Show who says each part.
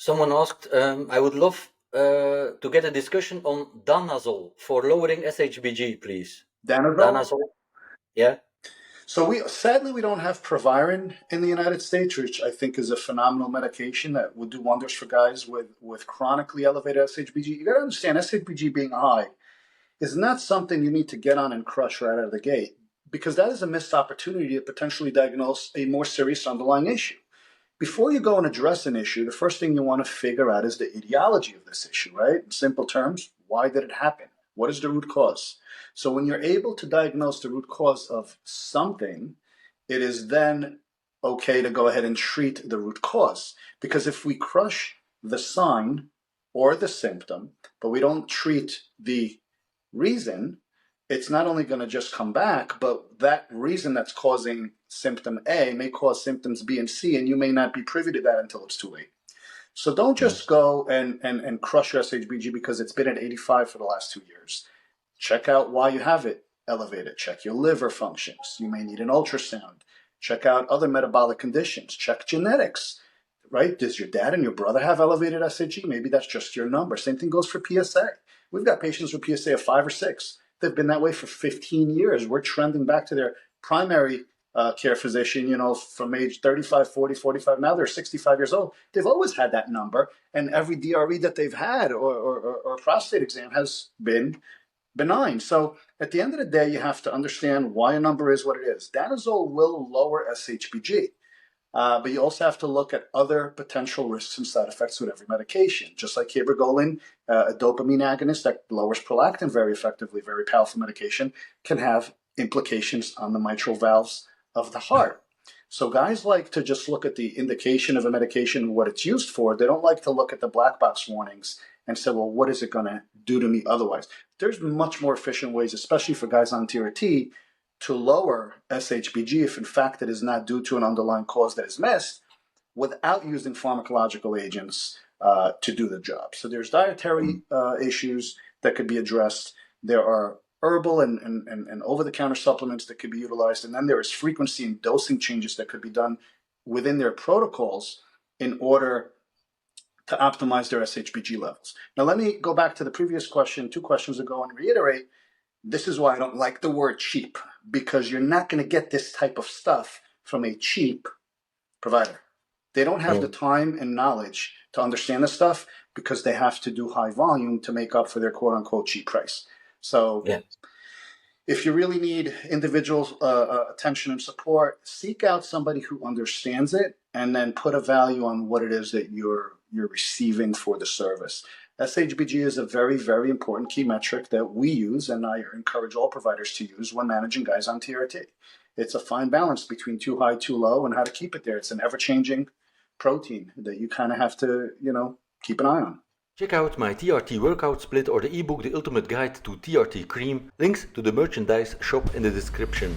Speaker 1: Someone asked, I would love to get a discussion on Danazol for lowering SHBG, please.
Speaker 2: Danazol?
Speaker 1: Danazol? Yeah.
Speaker 2: So sadly we don't have Proviron in the United States, which I think is a phenomenal medication that would do wonders for guys with chronically elevated SHBG. You got to understand, SHBG being high is not something you need to get on and crush right out of the gate, because that is a missed opportunity to potentially diagnose a more serious underlying issue. Before you go and address an issue, the first thing you want to figure out is the etiology of this issue, right? In simple terms, why did it happen? What is the root cause? So when you're able to diagnose the root cause of something, it is then okay to go ahead and treat the root cause. Because if we crush the sign or the symptom, but we don't treat the reason, it's not only going to just come back, but that reason that's causing symptom A may cause symptoms B and C, and you may not be privy to that until it's too late. So don't just go and crush your SHBG because it's been at 85 for the last 2 years. Check out why you have it elevated. Check your liver functions. You may need an ultrasound. Check out other metabolic conditions. Check genetics, right? Does your dad and your brother have elevated SHBG? Maybe that's just your number. Same thing goes for PSA. We've got patients with PSA of 5 or 6. They've been that way for 15 years. We're trending back to their primary care physician, from age 35, 40, 45. Now they're 65 years old. They've always had that number, and every DRE that they've had or prostate exam has been benign. So at the end of the day, you have to understand why a number is what it is. Danazol will lower SHBG. But you also have to look at other potential risks and side effects with every medication. Just like cabergoline, a dopamine agonist that lowers prolactin very effectively, very powerful medication, can have implications on the mitral valves of the heart. So guys like to just look at the indication of a medication and what it's used for. They don't like to look at the black box warnings and say, well, what is it going to do to me otherwise? There's much more efficient ways, especially for guys on TRT, to lower SHBG if in fact it is not due to an underlying cause that is missed, without using pharmacological agents to do the job. So there's dietary issues that could be addressed. There are herbal and over-the-counter supplements that could be utilized. And then there is frequency and dosing changes that could be done within their protocols in order to optimize their SHBG levels. Now, let me go back to the previous question, 2 questions ago, and reiterate, this is why I don't like the word cheap, because you're not going to get this type of stuff from a cheap provider. They don't have the time and knowledge to understand this stuff because they have to do high volume to make up for their quote-unquote cheap price. So if you really need individual attention and support, seek out somebody who understands it and then put a value on what it is that you're receiving for the service. SHBG is a very, very important key metric that we use, and I encourage all providers to use when managing guys on TRT. It's a fine balance between too high, too low, and how to keep it there. It's an ever-changing protein that you kind of have to, keep an eye on.
Speaker 1: Check out my TRT workout split or the ebook The Ultimate Guide to TRT Cream. Links to the merchandise shop in the description.